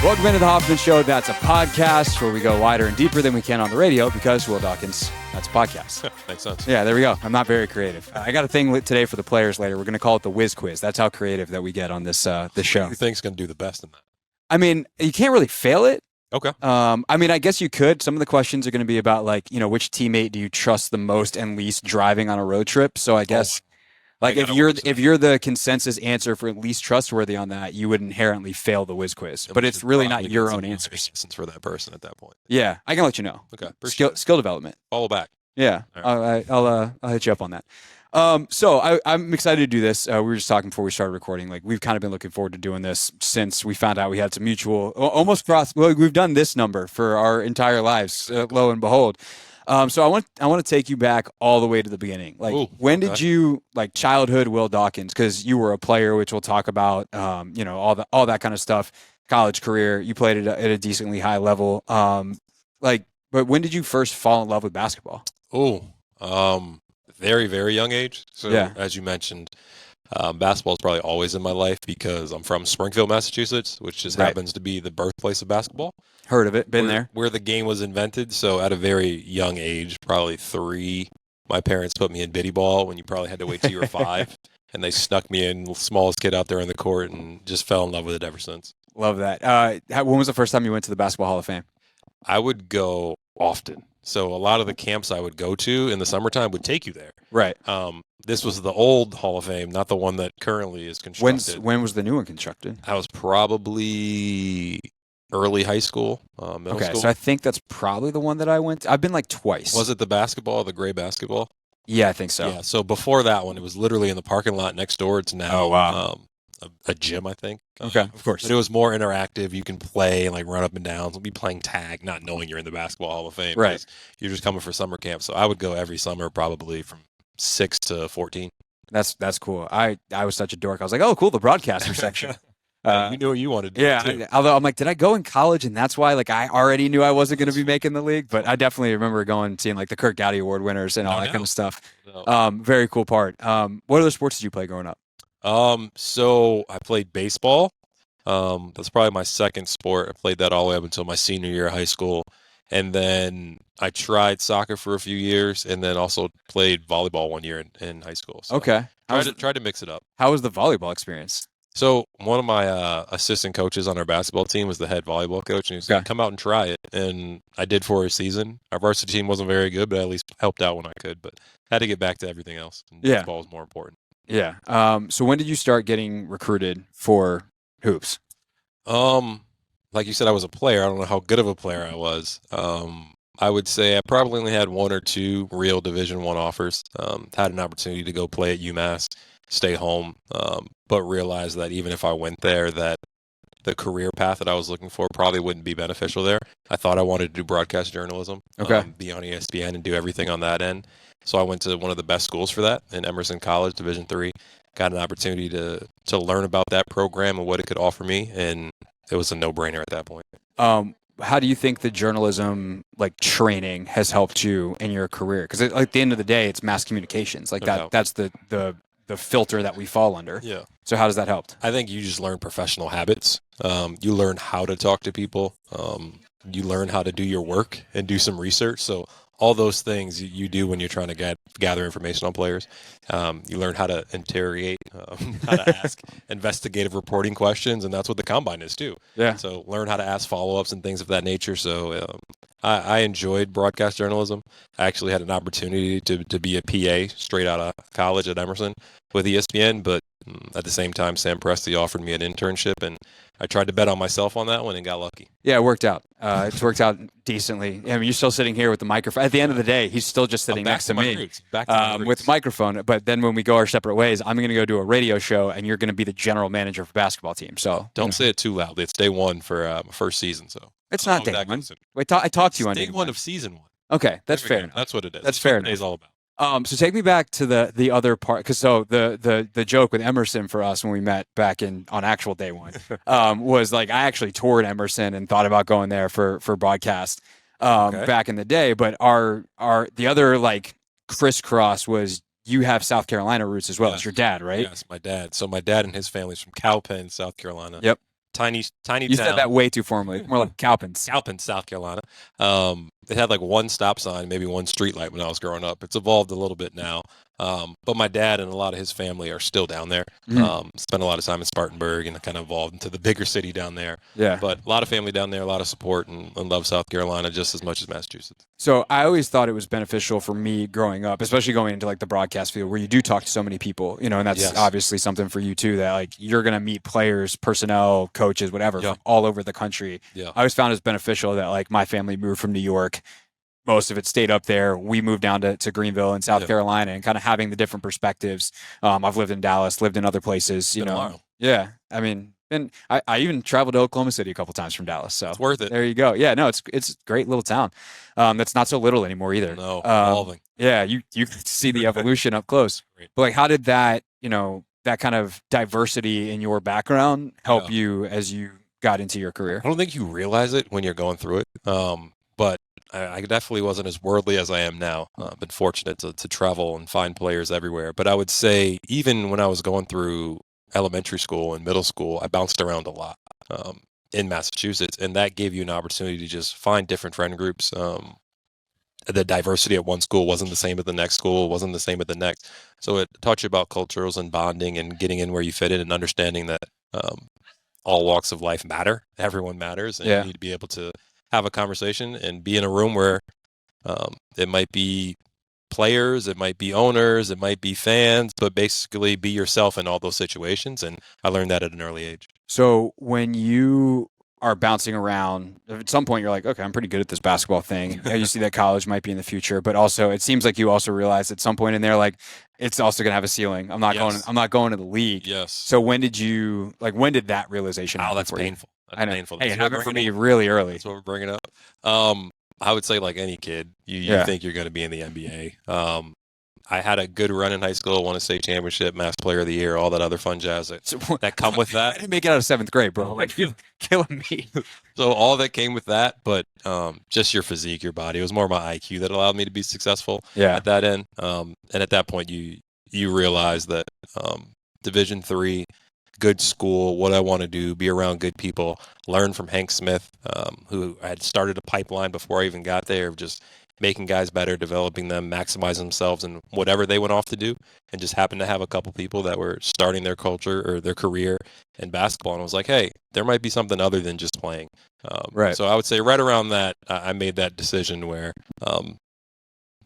Welcome into the Hoffman Show. That's a podcast where we go wider and deeper than we can on the radio because, Will Dawkins, that's a podcast. Makes sense. Yeah, there we go. I'm not very creative. I got a thing today for the players later. We're going to call it the Whiz Quiz. That's how creative that we get on this show. Who do you think's going to do the best in that? I mean, you can't really fail it. Okay. I mean, I guess you could. Some of the questions are going to be about, like, which teammate do you trust the most and least driving on a road trip? So I guess... Like if you're the consensus answer for least trustworthy on that, you would inherently fail the Whiz Quiz. But it's really not your own answers. For that person at that point. Yeah, I can let you know. Okay. Skill development. Follow back. Yeah, right. I'll hit you up on that. So I'm excited to do this. We were just talking before we started recording. Like, we've kind of been looking forward to doing this since we found out we had some mutual, almost cross. Well, we've done this number for our entire lives. Lo and behold. So I want to take you back all the way to the beginning. Like, when did you, like, childhood Will Dawkins? Because you were a player, which we'll talk about. All that kind of stuff. College career, you played at a decently high level. But when did you first fall in love with basketball? Very, very young age. So yeah. As you mentioned, basketball is probably always in my life because I'm from Springfield, Massachusetts, which just happens to be the birthplace of basketball. Heard of it, been there. Where the game was invented. So at a very young age, probably 3, my parents put me in biddy ball when you probably had to wait till you were 5. And they snuck me in, smallest kid out there in the court, and just fell in love with it ever since. Love that. When was the first time you went to the Basketball Hall of Fame? I would go often. So a lot of the camps I would go to in the summertime would take you there. Right. This was the old Hall of Fame, not the one that currently is constructed. When was the new one constructed? I was probably early high school, middle school. So I think that's probably the one that I went to. I've been like twice. Was it the basketball, the gray basketball? Yeah, I think so. Yeah, so before that one, it was literally in the parking lot next door. It's now a gym, I think. Okay, of course. But it was more interactive. You can play and, like, run up and down. So be playing tag, not knowing you're in the Basketball Hall of Fame. Right. You're just coming for summer camp. So I would go every summer, probably from 6 to 14. That's cool. I was such a dork. I was like, oh, cool, the broadcaster section. You knew what you wanted to do. Yeah, although I'm like, did I go in college and that's why, like, I already knew I wasn't going to be making the league? But I definitely remember going and seeing, like, the Kirk Gowdy Award winners and all that kind of stuff. Very cool part. What other sports did you play growing up? So I played baseball. That's probably my second sport. I played that all the way up until my senior year of high school. And then I tried soccer for a few years and then also played volleyball one year in high school. So okay. Tried to mix it up. How was the volleyball experience? So one of my assistant coaches on our basketball team was the head volleyball coach, and he said, come out and try it. And I did for a season. Our varsity team wasn't very good, but I at least helped out when I could. But had to get back to everything else. And baseball was more important. Yeah. So when did you start getting recruited for hoops? Like you said, I was a player. I don't know how good of a player I was. I would say I probably only had 1 or 2 real Division I offers. Had an opportunity to go play at UMass, stay home, but realized that even if I went there, that the career path that I was looking for probably wouldn't be beneficial there. I thought I wanted to do broadcast journalism, be on ESPN and do everything on that end. So I went to one of the best schools for that in Emerson College, Division III. Got an opportunity to learn about that program and what it could offer me, and it was a no-brainer at that point. How do you think the journalism, like, training has helped you in your career? Because at the end of the day, it's mass communications. Like, that's the filter that we fall under. Yeah. So how does that help? I think you just learn professional habits. You learn how to talk to people. You learn how to do your work and do some research. So all those things you do when you're trying to gather information on players. You learn how to interrogate, how to ask investigative reporting questions, and that's what the combine is too. Yeah. So learn how to ask follow-ups and things of that nature. So I enjoyed broadcast journalism. I actually had an opportunity to be a PA straight out of college at Emerson with ESPN, but at the same time, Sam Presti offered me an internship, and I tried to bet on myself on that one and got lucky. Yeah, it worked out. It's worked out decently. I mean, you're still sitting here with the microphone. At the end of the day, he's still just sitting next to me with the microphone. But then when we go our separate ways, I'm going to go do a radio show, and you're going to be the general manager for basketball team. So don't say it too loudly. It's day 1 for my first season. So it's not day 1. Wait, I talked to you on day 1 of season 1. Okay, that's fair. That's what it is. That's fair. What today's all about. So take me back to the other part, because the joke with Emerson for us when we met back on actual day 1 was, like, I actually toured Emerson and thought about going there for broadcast back in the day. But the other, like, crisscross was you have South Carolina roots as well. It's your dad, right? Yes, my dad. So my dad and his family's from Cowpen, South Carolina. Yep. tiny You town. said that way too formally. More like Cowpens. Cowpens, South Carolina. It had like one stop sign, maybe one street light when I was growing up. It's evolved a little bit now. But my dad and a lot of his family are still down there. Spent a lot of time in Spartanburg and kind of evolved into the bigger city down there. Yeah. But a lot of family down there, a lot of support, and love South Carolina just as much as Massachusetts. So I always thought it was beneficial for me growing up, especially going into like the broadcast field where you do talk to so many people, you know, and that's Yes. obviously something for you too, that like you're going to meet players, personnel, coaches, whatever, Yeah. from all over the country. Yeah. I always found it was beneficial that like my family moved from New York. Most of it stayed up there. We moved down to Greenville in South Yeah. Carolina, and kind of having the different perspectives. I've lived in Dallas, lived in other places, you Been a know. while. Yeah. I mean, and I even traveled to Oklahoma City a couple times from Dallas. So It's worth it. there you go. Yeah, no, it's a great little town. That's not so little anymore either. No, evolving. Yeah, you can see the evolution up close. Great. But like, how did that, you know, that kind of diversity in your background help Yeah. you as you got into your career? I don't think you realize it when you're going through it. But I definitely wasn't as worldly as I am now. I've been fortunate to travel and find players everywhere. But I would say even when I was going through elementary school and middle school, I bounced around a lot in Massachusetts, and that gave you an opportunity to just find different friend groups. The diversity at one school wasn't the same at the next school, wasn't the same at the next. So it taught you about cultures and bonding and getting in where you fit in and understanding that all walks of life matter. Everyone matters, and Yeah. you need to be able to have a conversation and be in a room where it might be players, it might be owners, it might be fans, but basically be yourself in all those situations. And I learned that at an early age. So when you are bouncing around, at some point you're like, okay, I'm pretty good at this basketball thing. Yeah, you see that college might be in the future, but also it seems like you also realize at some point in there, like it's also gonna have a ceiling. I'm not Yes. going to the league. Yes. So when did that realization happen that's for you? painful. That's I know. painful. Hey, it That's what happened we're for bringing me really early. That's what we're bringing up. I would say like any kid, you Yeah. think you're going to be in the NBA. I had a good run in high school, won a state championship, Mass Player of the Year, all that other fun jazz that come with I that. didn't make it out of 7th grade, bro. Like you're killing me. So all that came with that, but just your physique, your body. It was more my IQ that allowed me to be successful Yeah. at that end. And at that point, you realize that Division III, good school, what I want to do, be around good people, learn from Hank Smith, who had started a pipeline before I even got there of just making guys better, developing them, maximize themselves in whatever they went off to do, and just happened to have a couple people that were starting their culture or their career in basketball. And I was like, hey, there might be something other than just playing. Right. So I would say right around that, I made that decision where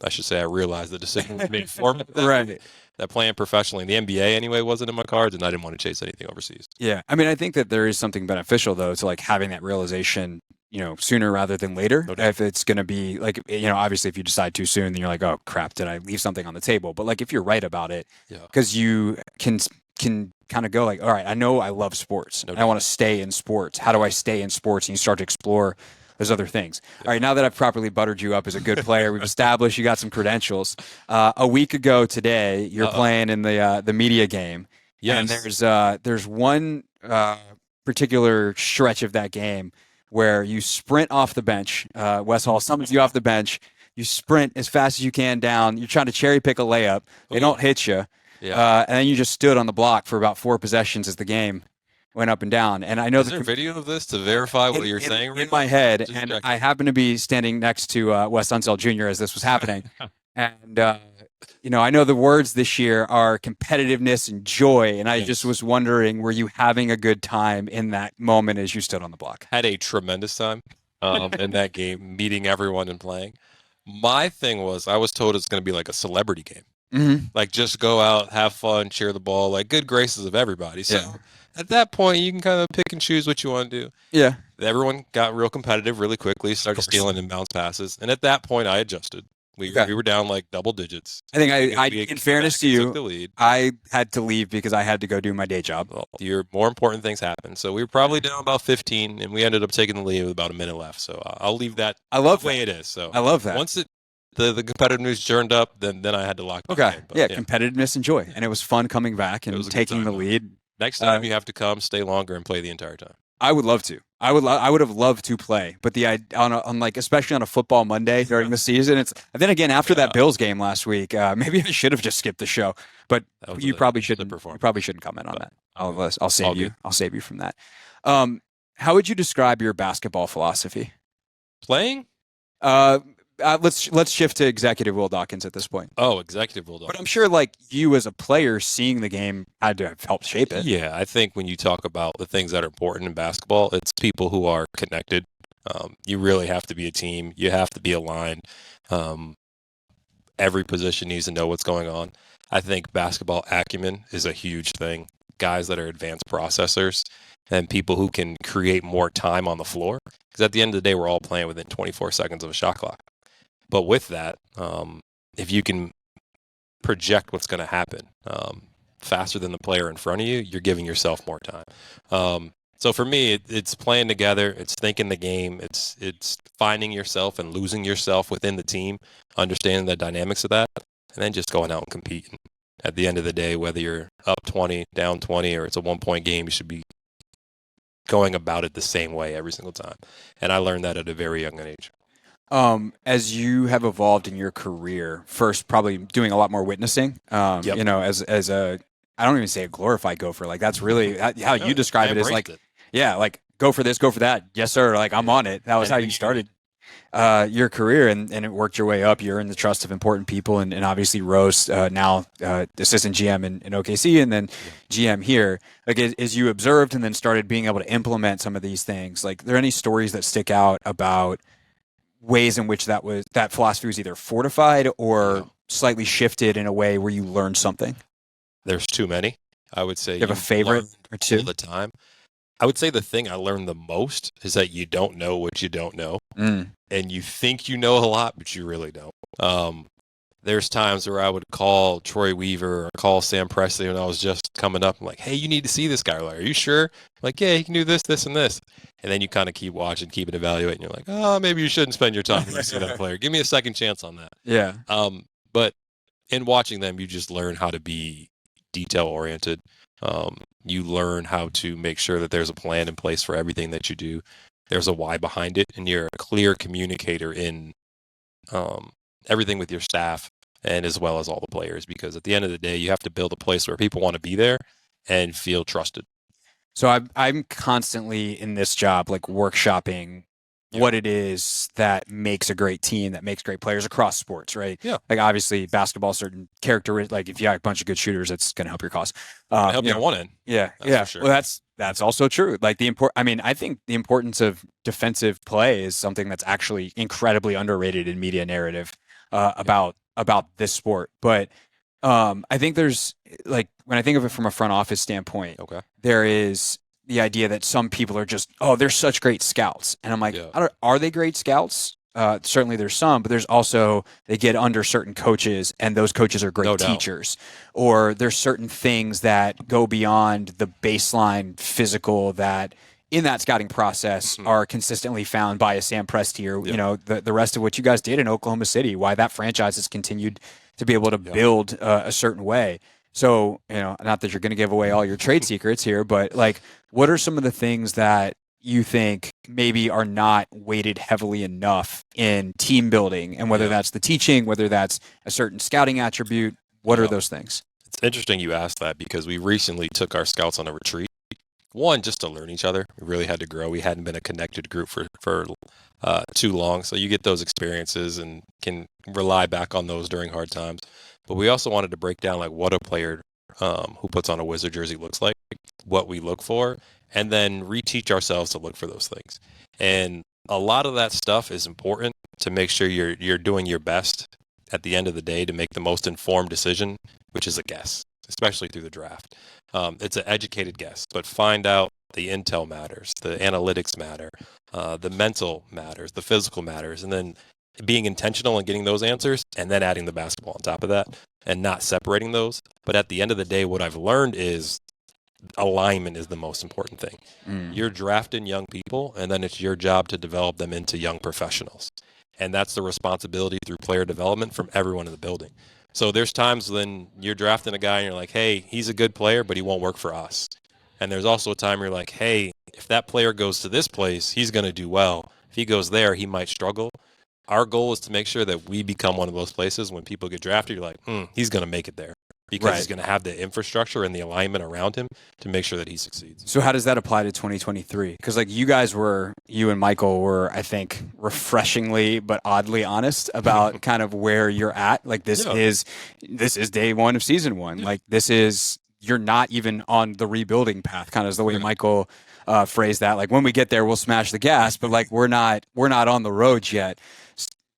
I should say I realized the decision was made for me. Right. That playing professionally in the NBA anyway wasn't in my cards, and I didn't want to chase anything overseas. Yeah. I mean, I think that there is something beneficial though to like having that realization, you know, sooner rather than later. No doubt. If it's going to be like, you know, obviously if you decide too soon, then you're like, oh crap, did I leave something on the table? But like if you're right about it, Yeah. because you can kind of go like, all right, I know I love sports. No I want to stay in sports. How do I stay in sports? And you start to explore those other things. All right, now that I've properly buttered you up as a good player, we've established you got some credentials. A week ago today, you're playing in the media game. Yes. And there's one particular stretch of that game where you sprint off the bench. Wes Hall summons you off the bench. You sprint as fast as you can down. You're trying to cherry pick a layup. They don't hit you. Yeah. And then you just stood on the block for about 4 possessions as the game went up and down. And I know Is there video of this to verify what you're saying? in right my now? head, Just and checking. I happened to be standing next to Wes Unseld Jr. as this was happening. And you know, I know the words this year are competitiveness and joy, and I Yes. just was wondering, were you having a good time in that moment as you stood on the block? Had a tremendous time in that game, meeting everyone and playing. My thing was, I was told it's going to be like a celebrity game. Mm-hmm. Like just go out, have fun, cheer the ball, like good graces of everybody. So Yeah. at that point, you can kind of pick and choose what you want to do. Yeah. Everyone got real competitive really quickly, started stealing inbounds passes. And at that point, I adjusted. We were down like double digits. I think I We in fairness to took you, the lead. I had to leave because I had to go do my day job. Well, your more important things happened. So we were probably down about 15, and we ended up taking the lead with about a minute left. So I'll leave that I love the way that. it is. So I love that. once the competitiveness turned up, then I had to lock back Okay. in. But Yeah, competitiveness and joy. And it was fun coming back It and was a good taking the time, though. lead. Next time you have to come, stay longer, and play the entire time. I would love to. I would have loved to play, but on like especially on a football Monday during the season, it's. And then again after that Bills game last week, maybe I should have just skipped the show. But you probably shouldn't. You probably shouldn't comment on that. I'll save All you. good. I'll save you from that. How would you describe your basketball philosophy? Playing? Uh, let's shift to executive Will Dawkins at this point. Oh, executive Will But I'm Dawkins. sure, like you as a player, seeing the game had to have helped shape it. Yeah, I think when you talk about the things that are important in basketball, it's people who are connected. You really have to be a team. You have to be aligned. Um, every position needs to know what's going on. I think basketball acumen is a huge thing. Guys that are advanced processors and people who can create more time on the floor. Because at the end of the day, we're all playing within 24 seconds of a shot clock. But with that, if you can project what's going to happen faster than the player in front of you, you're giving yourself more time. So for me, it's playing together. It's thinking the game. It's finding yourself and losing yourself within the team, understanding the dynamics of that, and then just going out and competing. At the end of the day, whether you're up 20, down 20, or it's a 1-point game, you should be going about it the same way every single time. And I learned that at a very young age. As you have evolved in your career, first probably doing a lot more witnessing. Yep. You know, as a I don't even say a glorified gopher. Like that's really how you describe it is like, yeah, like go for this, go for that. Yes, sir. Like I'm on it. That was how you started your career, and it worked your way up. You're in the trust of important people, and obviously Rose now assistant GM in OKC, and then GM here. Like as you observed and then started being able to implement some of these things, like are there any stories that stick out about ways in which that philosophy was either fortified or slightly shifted in a way where you learned something? There's too many. I would say you have a favorite or two all the time. I would say the thing I learned the most is that you don't know what you don't know. And you think you know a lot, but you really don't. There's times where I would call Troy Weaver or call Sam Presley when I was just coming up. I'm like, hey, you need to see this guy. Like, are you sure? I'm like, yeah, he can do this, this, and this. And then you kind of keep watching, keep it evaluating. You're like, oh, maybe you shouldn't spend your time when you see that player. Give me a second chance on that. Yeah. But in watching them, you just learn how to be detail oriented. You learn how to make sure that there's a plan in place for everything that you do. There's a why behind it, and you're a clear communicator in everything with your staff and as well as all the players, because at the end of the day, you have to build a place where people want to be there and feel trusted. So I'm constantly in this job, like workshopping what it is that makes a great team, that makes great players across sports, right? Yeah. Like obviously basketball, certain characteristics, like if you have a bunch of good shooters, it's going to help your cause. Help you on one end. Yeah. That's yeah. for sure. Well, that's also true. Like I think the importance of defensive play is something that's actually incredibly underrated in media narrative about this sport. But I think there's like when I think of it from a front office standpoint, there is the idea that some people are just, they're such great scouts. And I'm like, are they great scouts? Certainly there's some, but there's also, they get under certain coaches and those coaches are great teachers. Or there's certain things that go beyond the baseline physical that in that scouting process are consistently found by a Sam Presti or, you know, the rest of what you guys did in Oklahoma City, why that franchise has continued to be able to build a certain way. So, you know, not that you're going to give away all your trade secrets here, but like, what are some of the things that you think maybe are not weighted heavily enough in team building, and whether that's the teaching, whether that's a certain scouting attribute, what are those things? It's interesting you asked that because we recently took our scouts on a retreat. One, just to learn each other. We really had to grow. We hadn't been a connected group for too long. So you get those experiences and can rely back on those during hard times. But we also wanted to break down like what a player who puts on a Wizard jersey looks like, what we look for, and then reteach ourselves to look for those things. And a lot of that stuff is important to make sure you're doing your best at the end of the day to make the most informed decision, which is a guess, especially through the draft. It's an educated guess, but find out the intel matters, the analytics matter, the mental matters, the physical matters, and then being intentional and getting those answers and then adding the basketball on top of that and not separating those. But at the end of the day, what I've learned is alignment is the most important thing. You're drafting young people, and then it's your job to develop them into young professionals. And that's the responsibility through player development from everyone in the building. So there's times when you're drafting a guy and you're like, hey, he's a good player, but he won't work for us. And there's also a time where you're like, hey, if that player goes to this place, he's going to do well. If he goes there, he might struggle. Our goal is to make sure that we become one of those places when people get drafted, you're like, he's going to make it there. because Right. he's going to have the infrastructure and the alignment around him to make sure that he succeeds. So how does that apply to 2023? Because like you and Michael were, I think, refreshingly but oddly honest about kind of where you're at. Like this is day one of season one. Like you're not even on the rebuilding path. Kind of is the way Michael phrased that. Like when we get there, we'll smash the gas, but like we're not on the road yet.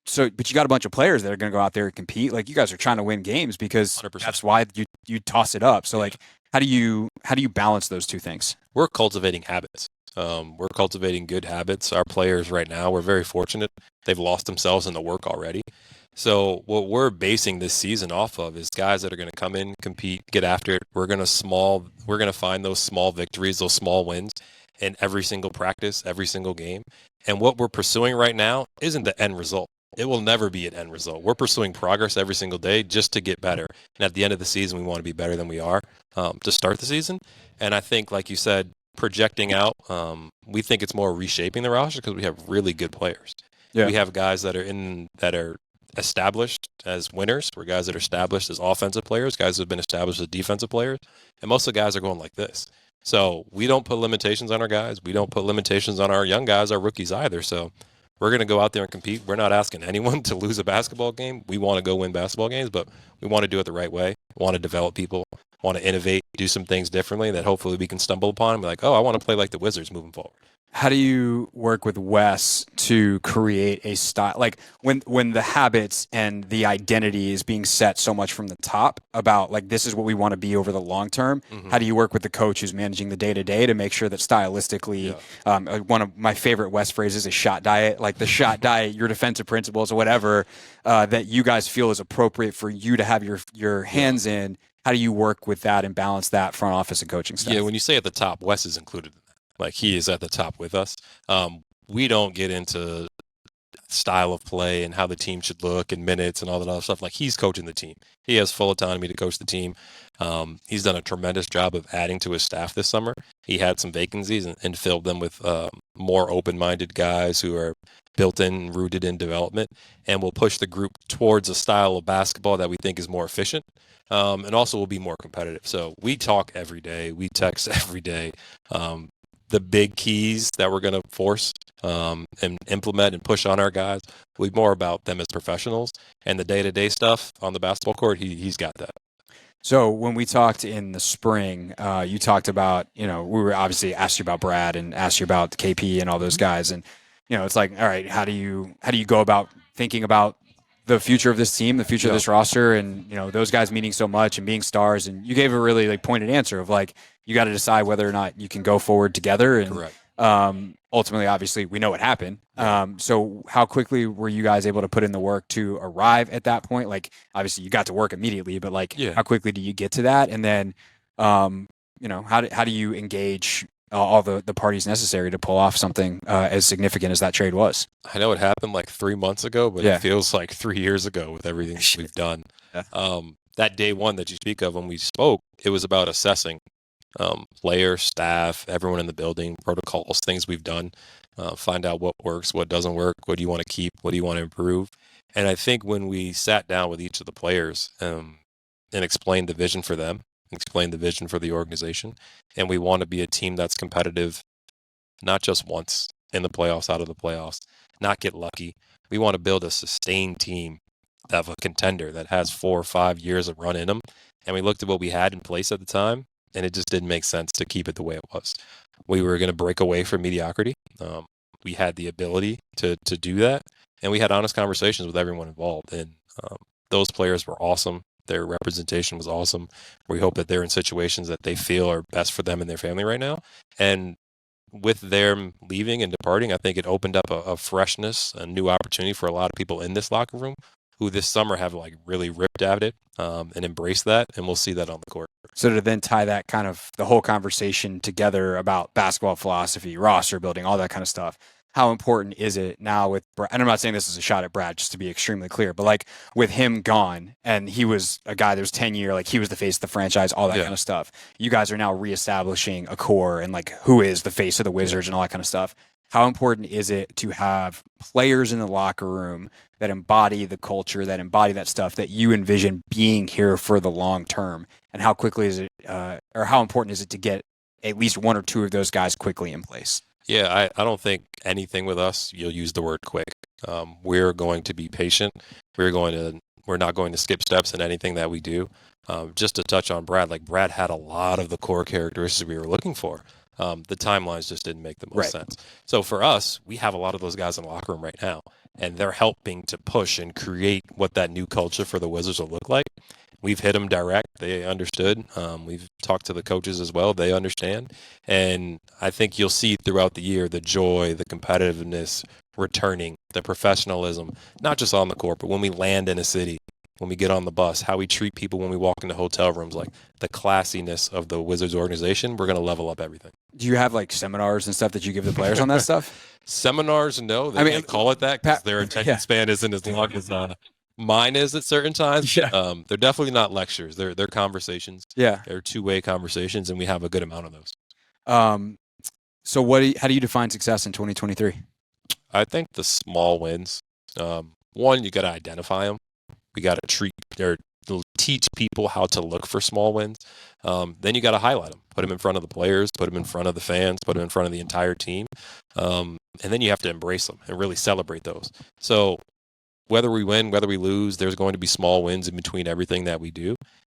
So, but you got a bunch of players that are going to go out there and compete. Like you guys are trying to win games because 100%. that's why you toss it up. So like, how do you balance those two things? We're cultivating habits. We're cultivating good habits. Our players right now, we're very fortunate. They've lost themselves in the work already. So what we're basing this season off of is guys that are going to come in, compete, get after it. We're going to find those small victories, those small wins in every single practice, every single game. And what we're pursuing right now isn't the end result. It will never be an end result. We're pursuing progress every single day just to get better. And at the end of the season, we want to be better than we are to start the season. And I think, like you said, projecting out, we think it's more reshaping the roster because we have really good players. Yeah. We have guys that are established as winners. We're guys that are established as offensive players, guys who have been established as defensive players. And most of the guys are going like this. So we don't put limitations on our guys. We don't put limitations on our young guys, our rookies either. So we're going to go out there and compete. We're not asking anyone to lose a basketball game. We want to go win basketball games, but we want to do it the right way. We want to develop people, want to innovate, do some things differently that hopefully we can stumble upon and be like, oh, I want to play like the Wizards moving forward. How do you work with Wes to create a style? Like when the habits and the identity is being set so much from the top about like, this is what we want to be over the long term. Mm-hmm. How do you work with the coach who's managing the day to day to make sure that stylistically, one of my favorite Wes phrases is shot diet, like the shot diet, your defensive principles or whatever, that you guys feel is appropriate for you to have your hands in. How do you work with that and balance that front office and coaching stuff? Yeah. When you say at the top, Wes is included. Like he is at the top with us. We don't get into style of play and how the team should look and minutes and all that other stuff. Like he's coaching the team. He has full autonomy to coach the team. He's done a tremendous job of adding to his staff this summer. He had some vacancies and filled them with more open-minded guys who are built in, rooted in development, and will push the group towards a style of basketball that we think is more efficient. And also will be more competitive. So we talk every day. We text every day. The big keys that we're going to force and implement and push on our guys will be more about them as professionals, and the day-to-day stuff on the basketball court, he's got that. So when we talked in the spring, you talked about, we were obviously asked you about Brad and asked you about KP and all those guys. And, it's like, all right, how do you go about thinking about the future of this team, the future of this roster, and those guys meaning so much and being stars? And you gave a really pointed answer of like, you got to decide whether or not you can go forward together. And correct. Ultimately, obviously, we know what happened. So how quickly were you guys able to put in the work to arrive at that point? Like, obviously, you got to work immediately, but how quickly do you get to that? And then, how do you engage all the parties necessary to pull off something as significant as that trade was? I know it happened 3 months ago, but it feels like 3 years ago with everything we've done. Yeah. That day one that you speak of when we spoke, it was about assessing players, staff, everyone in the building, protocols, things we've done, find out what works, what doesn't work, what do you want to keep, what do you want to improve. And I think when we sat down with each of the players and explained the vision for them, explained the vision for the organization, and we want to be a team that's competitive, not just once in the playoffs, out of the playoffs, not get lucky. We want to build a sustained team of a contender that has 4 or 5 years of run in them. And we looked at what we had in place at the time, and it just didn't make sense to keep it the way it was. We were going to break away from mediocrity. We had the ability to do that, and we had honest conversations with everyone involved. And those players were awesome. Their representation was awesome. We hope that they're in situations that they feel are best for them and their family right now. And with them leaving and departing, I think it opened up a freshness, a new opportunity for a lot of people in this locker room who this summer have really ripped at it and embraced that, and we'll see that on the court. So to then tie that kind of the whole conversation together about basketball philosophy, roster building, all that kind of stuff, how important is it now with Brad? And I'm not saying this is a shot at Brad, just to be extremely clear, but with him gone, and he was a guy that was 10-year, he was the face of the franchise, all that kind of stuff. You guys are now reestablishing a core and who is the face of the Wizards and all that kind of stuff. how important is it to have players in the locker room that embody the culture, that embody that stuff that you envision being here for the long term? And how quickly is it, or how important is it to get at least one or two of those guys quickly in place? Yeah, I don't think anything with us, you'll use the word quick. We're going to be patient. We're not going to skip steps in anything that we do. Just to touch on Brad, like Brad had a lot of the core characteristics we were looking for. The timelines just didn't make the most sense. So for us, we have a lot of those guys in the locker room right now, and they're helping to push and create what that new culture for the Wizards will look like. We've hit them direct. They understood. We've talked to the coaches as well. They understand. And I think you'll see throughout the year the joy, the competitiveness returning, the professionalism, not just on the court, but when we land in a city, when we get on the bus, how we treat people when we walk into hotel rooms, like the classiness of the Wizards organization, we're going to level up everything. Do you have like seminars and stuff that you give the players on that stuff? Seminars, no. They can't call it that because their attention span isn't as long as mine is at certain times. Yeah. They're definitely not lectures. They're conversations. Yeah. They're two-way conversations, and we have a good amount of those. So how do you define success in 2023? I think the small wins. One, you got to identify them. We got to teach people how to look for small wins. Then you got to highlight them, put them in front of the players, put them in front of the fans, put them in front of the entire team. And then you have to embrace them and really celebrate those. So whether we win, whether we lose, there's going to be small wins in between everything that we do.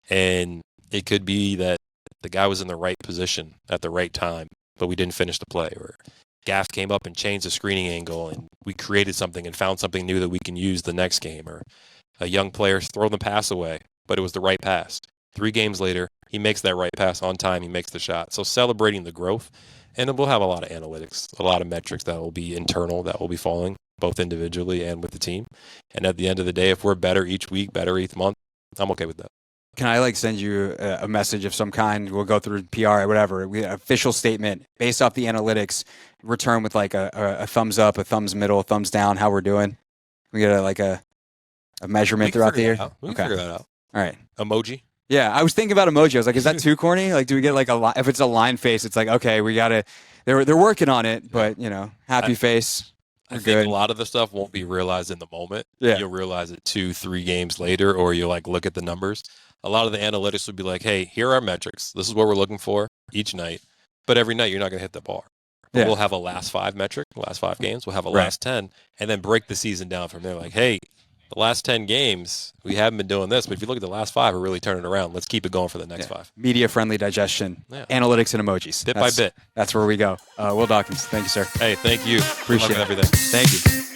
And it could be that the guy was in the right position at the right time, but we didn't finish the play, or Gaff came up and changed the screening angle and we created something and found something new that we can use the next game, or a young player throw the pass away, but it was the right pass. 3 games later, he makes that right pass on time, he makes the shot. So celebrating the growth, and we'll have a lot of analytics, a lot of metrics that will be internal, that will be falling, both individually and with the team. And at the end of the day, if we're better each week, better each month, I'm okay with that. Can I send you a message of some kind? We'll go through PR or whatever. Official statement based off the analytics, return with like a thumbs up, a thumbs middle, thumbs down, how we're doing. We get a measurement throughout the year. We can figure that out. All right. Emoji? Yeah, I was thinking about emoji. I was like, is that too corny? Like, do we get like if it's a line face, it's like, okay, we got to, they're working on it, but happy face. I think a lot of the stuff won't be realized in the moment. Yeah. You'll realize it 2-3 games later, or you'll look at the numbers. A lot of the analytics would be like, hey, here are our metrics. This is what we're looking for each night. But every night you're not going to hit the bar. But we'll have a last 5 metric, last 5 games. We'll have a last 10, and then break the season down from there. Like, hey, the last 10 games, we haven't been doing this, but if you look at the last 5, we're really turning it around. Let's keep it going for the next 5. Media-friendly digestion, analytics and emojis. Bit by bit. That's where we go. Will Dawkins, thank you, sir. Hey, thank you. Appreciate everything. Thank you.